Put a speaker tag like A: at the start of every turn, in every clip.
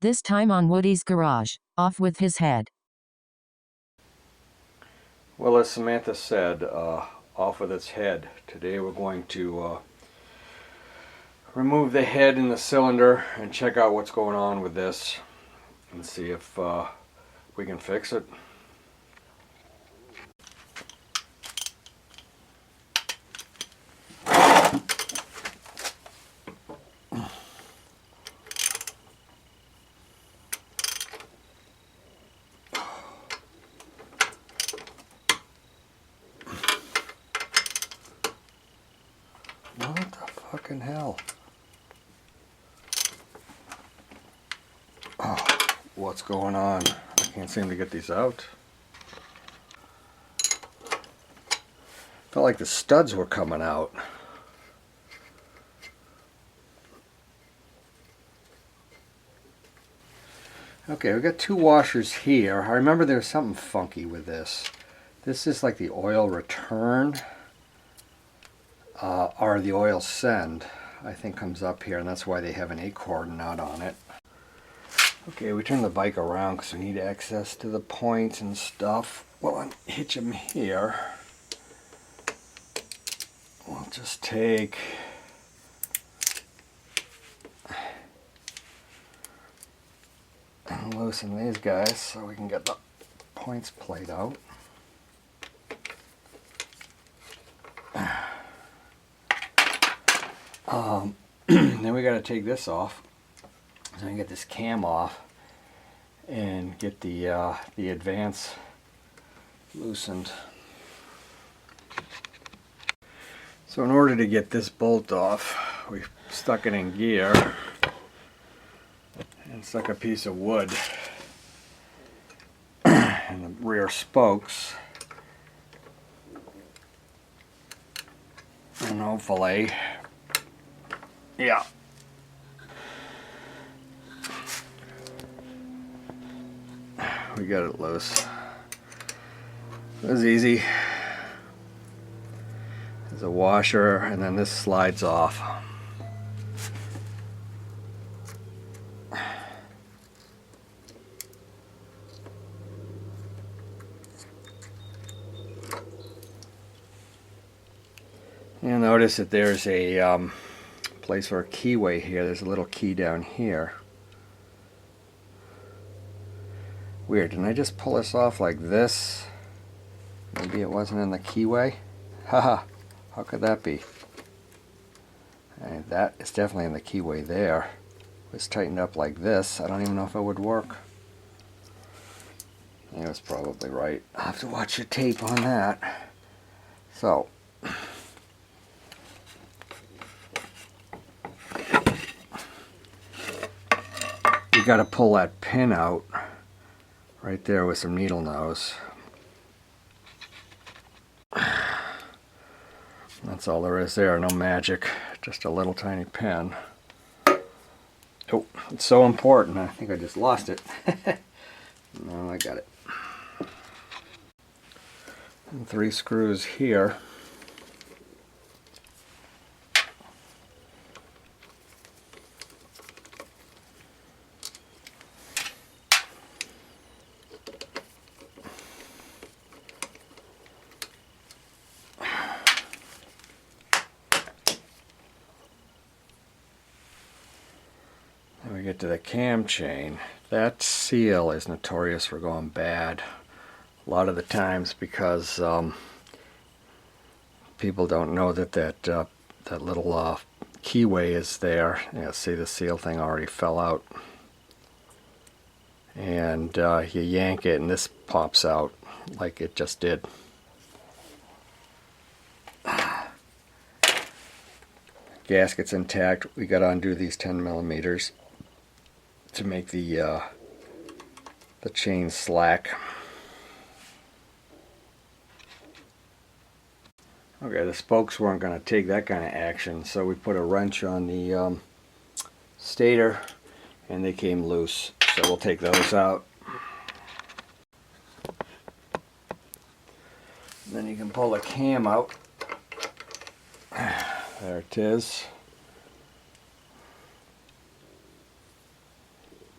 A: This time on Woody's garage. Off with his head.
B: Well, as Samantha said, off with its head. Today we're going to remove the head in the cylinder and check out what's going on with this and see if we can fix it. What the fucking hell? Oh, what's going on? I can't seem to get these out. Felt like the studs were coming out. Okay, we got two washers here. I remember there was something funky with this. This is like the oil return. Or the oil send, I think, comes up here, and that's why they have an acorn nut on it. Okay, we turn the bike around because we need access to the points and stuff. Well, I'll hitch them here. We'll just take and loosen these guys so we can get the points plate out. Then we got to take this off, so I can get this cam off and get the advance loosened. So in order to get this bolt off, we stuck it in gear and stuck a piece of wood in the rear spokes, and hopefully, yeah. We got it loose. It was easy. There's a washer, and then this slides off. You'll notice that there's a place for a keyway here. There's a little key down here. Weird, didn't I just pull this off like this? Maybe it wasn't in the keyway? Haha, how could that be? And that is definitely in the keyway there. If it's tightened up like this, I don't even know if it would work. Yeah, it's probably right. I'll have to watch the tape on that. So, you got to pull that pin out right there with some needle nose. That's all there is there, no magic, just a little tiny pin. Oh, it's so important. I think I just lost it. No, I got it. And 3 screws here. Then we get to the cam chain. That seal is notorious for going bad a lot of the times because people don't know that that little keyway is there. Yeah, see, the seal thing already fell out. And you yank it and this pops out like it just did. Gasket's intact. We got to undo these 10 millimeters to make the chain slack. Okay, the spokes weren't going to take that kind of action, so we put a wrench on the stator and they came loose, so we'll take those out. Then you can pull the cam out. There it is.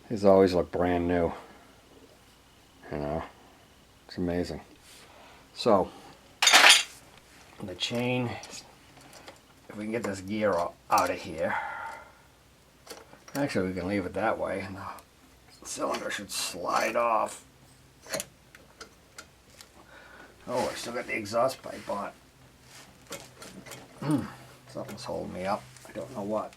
B: These always look brand new. You know, it's amazing. So, the chain, if we can get this gear out of here. Actually, we can leave it that way and the cylinder should slide off. Oh, I still got the exhaust pipe on. Something's holding me up. I don't know what.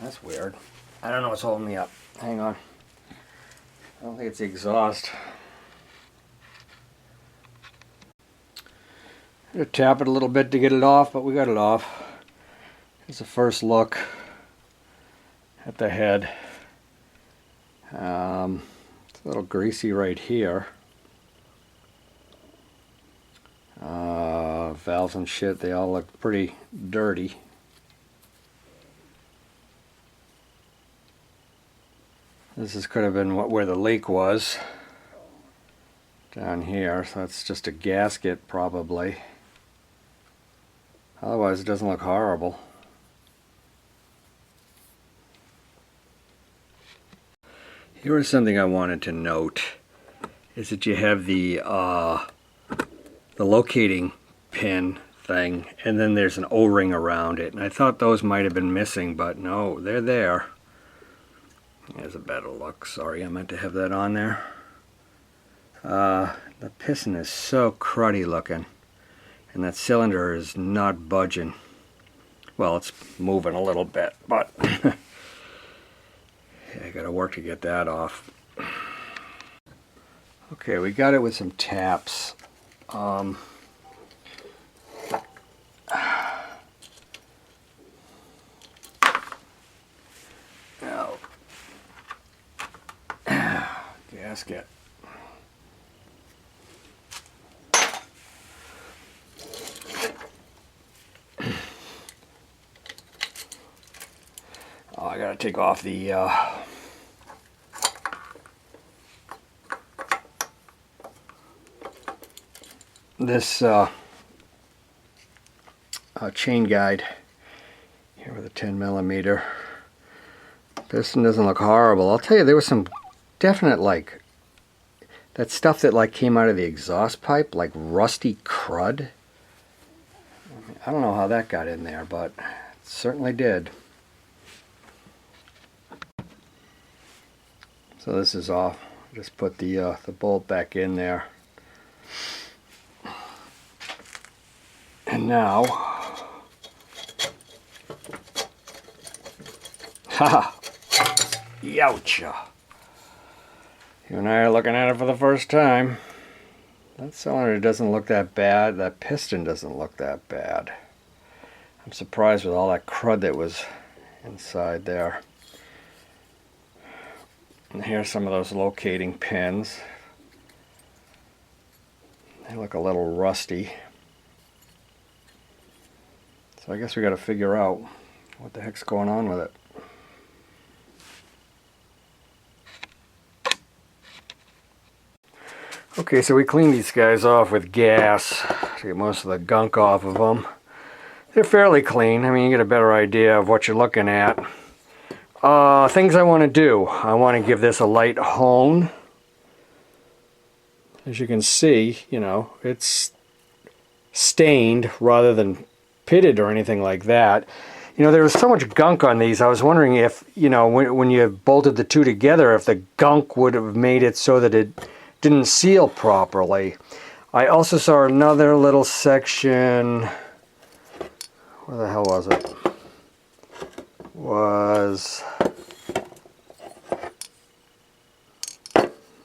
B: That's weird. I don't know what's holding me up. Hang on. I don't think it's the exhaust. I'm gonna tap it a little bit to get it off, but we got it off. Here's the first look at the head. It's a little greasy right here. Valves and shit, they all look pretty dirty. This could have been where the leak was. Down here, so that's just a gasket probably. Otherwise it doesn't look horrible. Here is something I wanted to note, is that you have the locating pin thing, and then there's an O-ring around it. And I thought those might have been missing, but no, they're there. There's a better look. Sorry, I meant to have that on there. The piston is so cruddy looking, and that cylinder is not budging. Well, it's moving a little bit, but yeah, I gotta work to get that off. Okay, we got it with some taps. Now, gasket. Oh, I gotta take off the this chain guide here with a 10mm. Piston doesn't look horrible. I'll tell you, there was some definite, like, that stuff that like came out of the exhaust pipe, like rusty crud. I don't know how that got in there, but it certainly did. So this is off. Just put the bolt back in there. And now, haha, youcha. You and I are looking at it for the first time. That cylinder doesn't look that bad. That piston doesn't look that bad. I'm surprised with all that crud that was inside there. And here's some of those locating pins. They look a little rusty. So I guess we got to figure out what the heck's going on with it. Okay, so we cleaned these guys off with gas to get most of the gunk off of them. They're fairly clean. I mean, you get a better idea of what you're looking at. Things I want to do. I want to give this a light hone. As you can see, you know, it's stained rather than pitted or anything like that. You know, there was so much gunk on these. I was wondering if, you know, when you bolted the two together, if the gunk would have made it so that it didn't seal properly. I also saw another little section. Where the hell was it?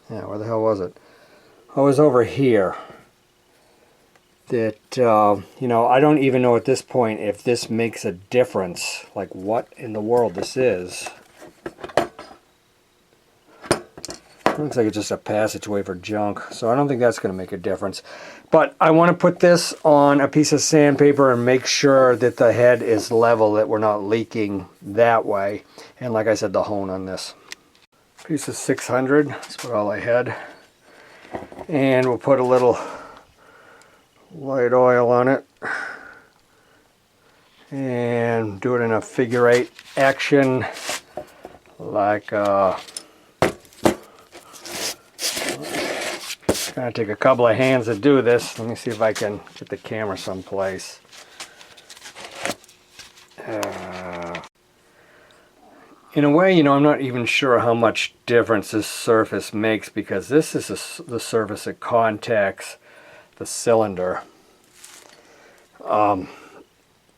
B: Yeah, where the hell was it? I was over here. That, you know, I don't even know at this point if this makes a difference. Like, what in the world this is. Looks like it's just a passageway for junk, so I don't think that's going to make a difference. But I want to put this on a piece of sandpaper and make sure that the head is level, that we're not leaking that way. And like I said, the hone on this. Piece of 600, that's what all I had. And we'll put a little light oil on it and do it in a figure 8 action, like it's gonna take a couple of hands to do this. Let me see if I can get the camera someplace. In a way, you know, I'm not even sure how much difference this surface makes, because this is the surface that contacts the cylinder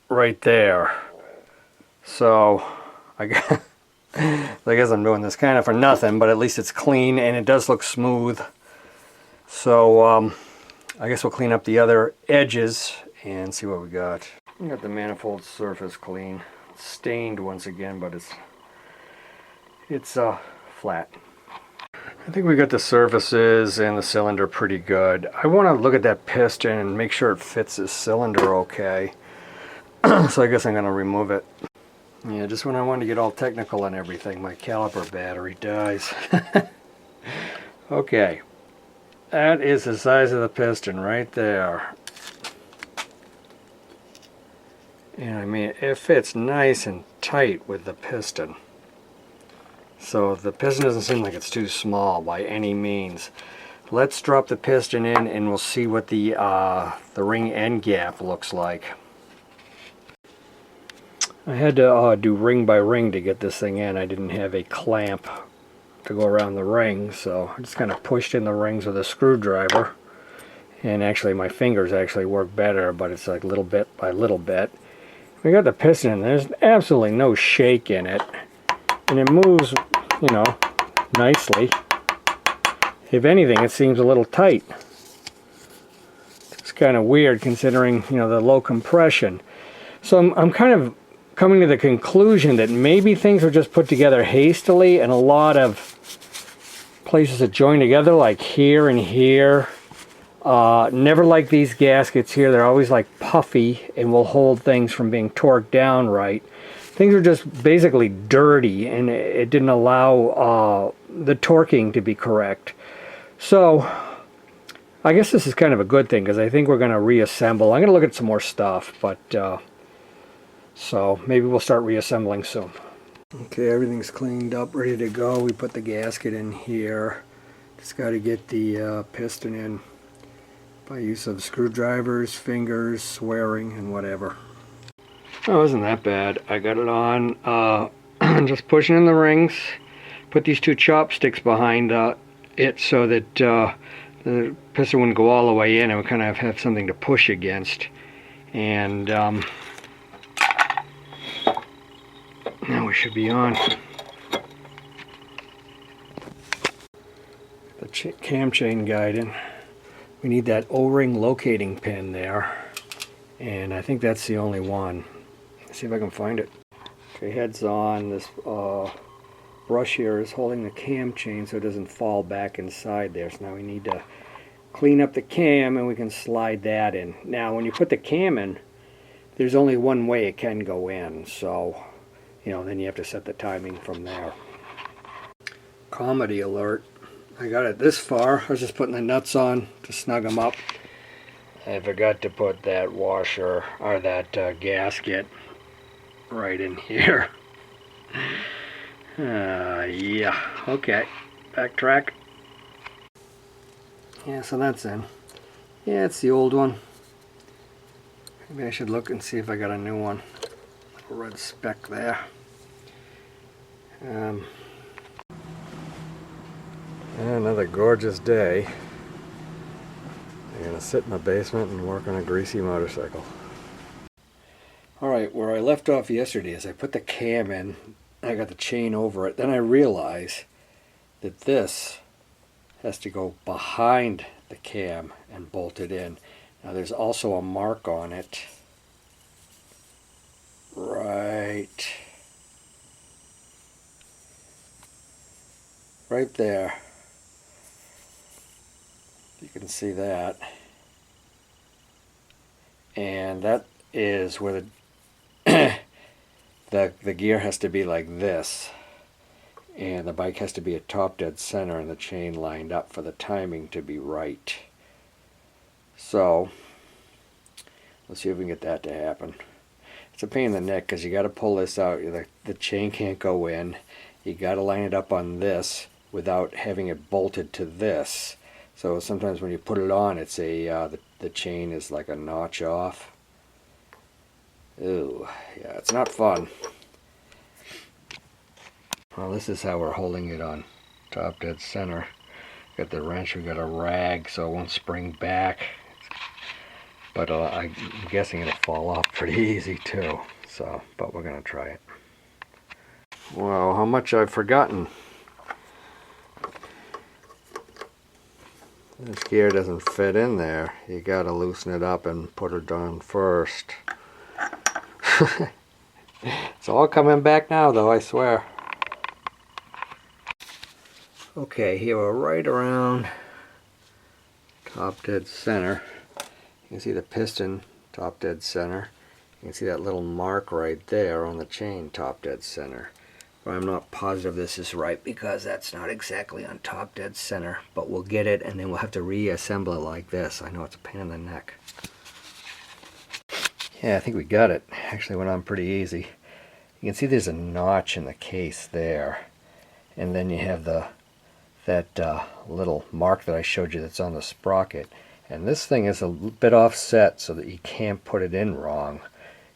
B: right there. So I guess I'm doing this kind of for nothing, but at least it's clean and it does look smooth. So I guess we'll clean up the other edges and see what we got. We got the manifold surface clean. It's stained once again, but it's flat. I think we got the surfaces and the cylinder pretty good. I want to look at that piston and make sure it fits this cylinder okay. So I guess I'm going to remove it. Yeah, just when I wanted to get all technical and everything, my caliper battery dies. Okay, that is the size of the piston right there. And I mean, it fits nice and tight with the piston. So the piston doesn't seem like it's too small by any means. Let's drop the piston in and we'll see what the ring end gap looks like. I had to do ring by ring to get this thing in. I didn't have a clamp to go around the ring, so I just kind of pushed in the rings with a screwdriver. And actually my fingers actually work better, but it's like little bit by little bit. We got the piston in. There's absolutely no shake in it. And it moves, you know, nicely. If anything, it seems a little tight. It's kind of weird considering, you know, the low compression. So I'm kind of coming to the conclusion that maybe things were just put together hastily, and a lot of places that join together, like here and here, never like these gaskets here. They're always like puffy and will hold things from being torqued down right. Things are just basically dirty, and it didn't allow the torquing to be correct. So I guess this is kind of a good thing, because I think we're going to reassemble. I'm going to look at some more stuff, but so maybe we'll start reassembling soon. Okay, everything's cleaned up, ready to go. We put the gasket in here. Just got to get the piston in by use of screwdrivers, fingers, swearing, and whatever. Oh, isn't that bad. I got it on, just pushing in the rings. Put these two chopsticks behind it so that the piston wouldn't go all the way in. It would kind of have something to push against. And now we should be on. The cam chain guide in. We need that O-ring locating pin there. And I think that's the only one. Let's see if I can find it. Okay, head's on. This brush here is holding the cam chain so it doesn't fall back inside there. So now we need to clean up the cam and we can slide that in. Now when you put the cam in, there's only one way it can go in. So, you know, then you have to set the timing from there. Comedy alert. I got it this far. I was just putting the nuts on to snug them up. I forgot to put that washer, or that gasket, right in here. Yeah, okay. Backtrack. Yeah, so that's in. Yeah, it's the old one. Maybe I should look and see if I got a new one. Little red speck there. Another gorgeous day. I'm gonna sit in the basement and work on a greasy motorcycle. Alright, where I left off yesterday is I put the cam in, I got the chain over it, then I realized that this has to go behind the cam and bolt it in. Now there's also a mark on it right there. You can see that, and that is where the gear has to be like this, and the bike has to be at top dead center and the chain lined up for the timing to be right. So let's see if we can get that to happen. It's a pain in the neck because you got to pull this out. The chain can't go in. You got to line it up on this without having it bolted to this. So sometimes when you put it on, it's the chain is like a notch off. Ooh, yeah, it's not fun. Well, this is how we're holding it on top dead center. Got the wrench, we got a rag so it won't spring back. But I'm guessing it'll fall off pretty easy too. So, but we're gonna try it. Wow, how much I've forgotten. This gear doesn't fit in there. You gotta loosen it up and put it on first. It's all coming back now though, I swear. Okay, here we're right around top dead center. You can see the piston top dead center. You can see that little mark right there on the chain top dead center. But I'm not positive this is right because that's not exactly on top dead center. But we'll get it and then we'll have to reassemble it like this. I know it's a pain in the neck. Yeah, I think we got it. Actually went on pretty easy. You can see there's a notch in the case there. And then you have that little mark that I showed you that's on the sprocket. And this thing is a bit offset so that you can't put it in wrong.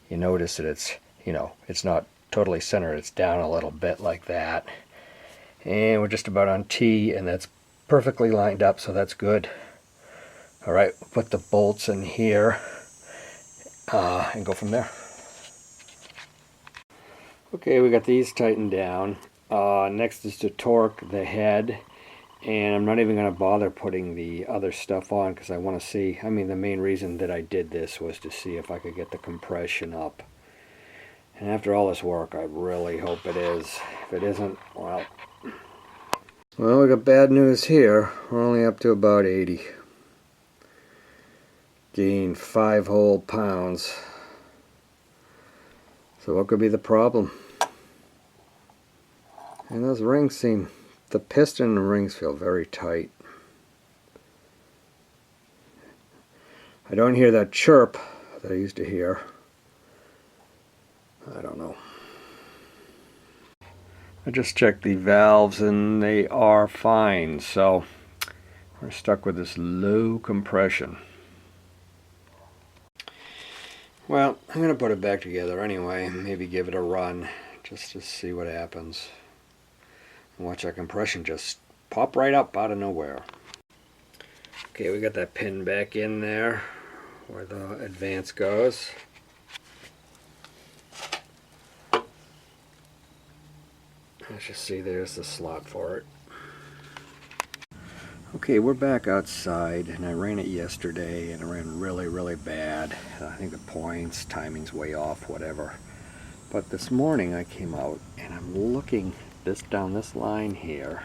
B: You notice that it's, it's not totally centered. It's down a little bit like that. And we're just about on T, and that's perfectly lined up, so that's good. All right, put the bolts in here and go from there. Okay, we got these tightened down. Next is to torque the head. And I'm not even going to bother putting the other stuff on because I want to see, the main reason that I did this was to see if I could get the compression up. And after all this work, I really hope it is. If it isn't, well, we got bad news here. We're only up to about 80. Gained 5 whole pounds. So what could be the problem? And those rings seem... The piston and the rings feel very tight. I don't hear that chirp that I used to hear. I don't know. I just checked the valves and they are fine, so we're stuck with this low compression. Well, I'm going to put it back together anyway, maybe give it a run just to see what happens. Watch that compression just pop right up out of nowhere. Okay, we got that pin back in there where the advance goes. As you see, there's the slot for it. Okay, we're back outside, and I ran it yesterday, and it ran really, really bad. I think the points, timing's way off, whatever. But this morning I came out, and I'm looking down this line here,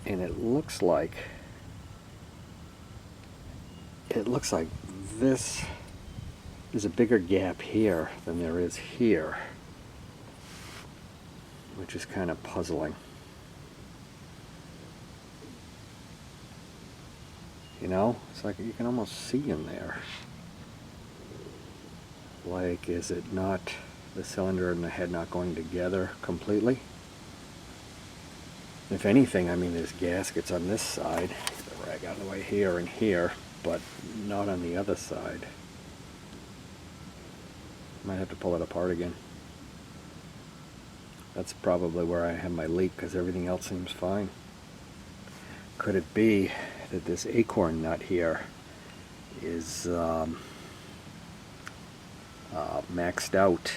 B: and it looks like this is a bigger gap here than there is here, which is kind of puzzling. It's like you can almost see in there. Like, is it not the cylinder and the head not going together completely? If anything, there's gaskets on this side, the rag out of the way here and here, but not on the other side. Might have to pull it apart again. That's probably where I have my leak because everything else seems fine. Could it be that this acorn nut here is maxed out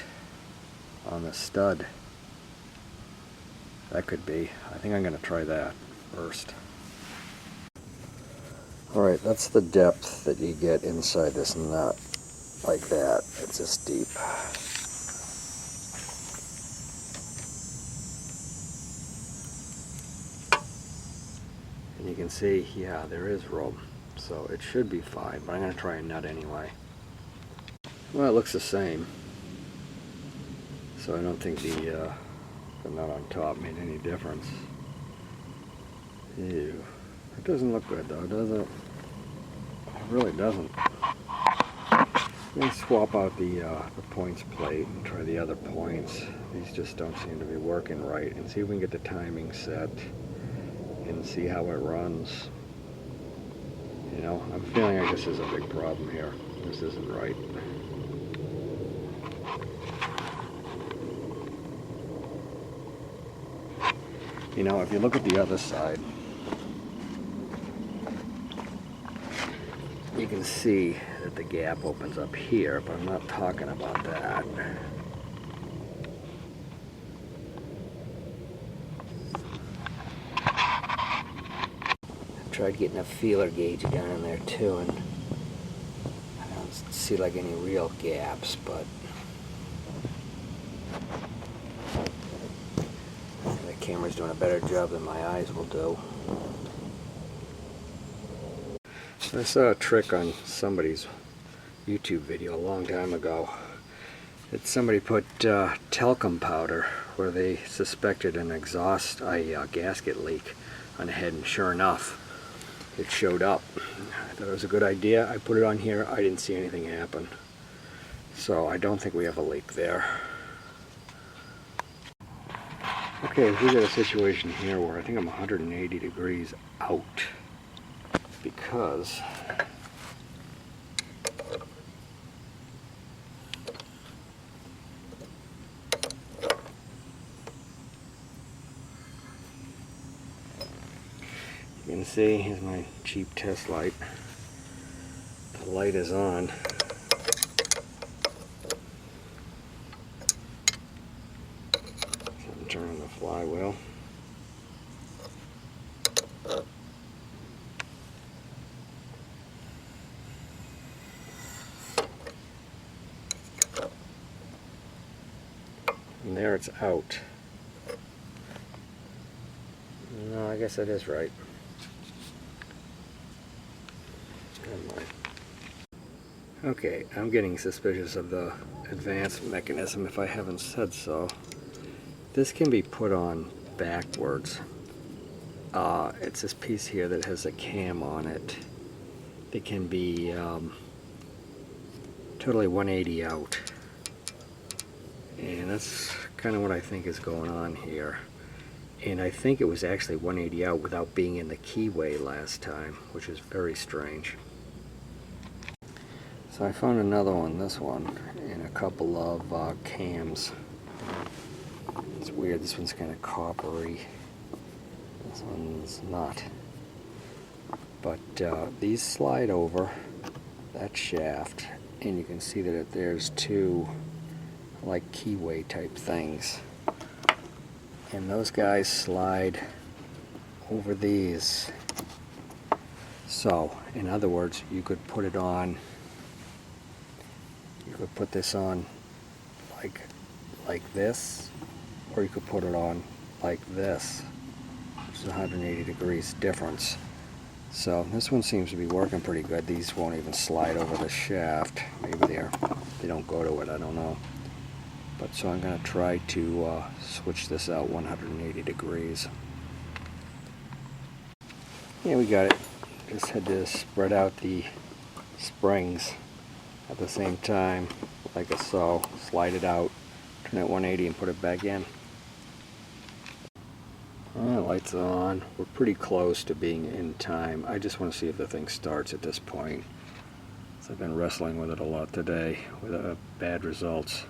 B: on the stud? That could be. I think I'm going to try that first. Alright, that's the depth that you get inside this nut. Like that. It's this deep. And you can see, yeah, there is room. So it should be fine, but I'm going to try a nut anyway. Well, it looks the same. So I don't think the the nut on top made any difference. Ew. It doesn't look good though, does it? It really doesn't. Let me swap out the points plate and try the other points. These just don't seem to be working right. And see if we can get the timing set and see how it runs. You know, I'm feeling like this is a big problem here. This isn't right. You know, if you look at the other side, you can see that the gap opens up here, but I'm not talking about that. I tried getting a feeler gauge down in there too, and I don't see like any real gaps, but the camera's doing a better job than my eyes will do. I saw a trick on somebody's YouTube video a long time ago. That somebody put talcum powder where they suspected an gasket leak on the head, and sure enough, it showed up. I thought it was a good idea. I put it on here. I didn't see anything happen. So I don't think we have a leak there. Okay, we got a situation here where I think I'm 180 degrees out. Because you can see, here's my cheap test light. The light is on. So I'm turning the flywheel. And there it's out. No, I guess that is right. Never mind. Okay, I'm getting suspicious of the advanced mechanism if I haven't said so. This can be put on backwards. It's this piece here that has a cam on it. It can be totally 180 out. And that's kind of what I think is going on here. And I think it was actually 180 out without being in the keyway last time, which is very strange. So I found another one, this one, and a couple of cams. It's weird, this one's kind of coppery. This one's not. But these slide over that shaft, and you can see that there's two like keyway type things, and those guys slide over these. So in other words, you could put it on, you could put this on like this, or you could put it on like this, which is 180 degrees difference. So this one seems to be working pretty good. These won't even slide over the shaft. Maybe they don't go to it, I don't know. But so I'm going to try to switch this out 180 degrees. Yeah, we got it. Just had to spread out the springs at the same time, like so. Slide it out, turn it 180 and put it back in. Alright, lights on. We're pretty close to being in time. I just want to see if the thing starts at this point. So I've been wrestling with it a lot today with bad results.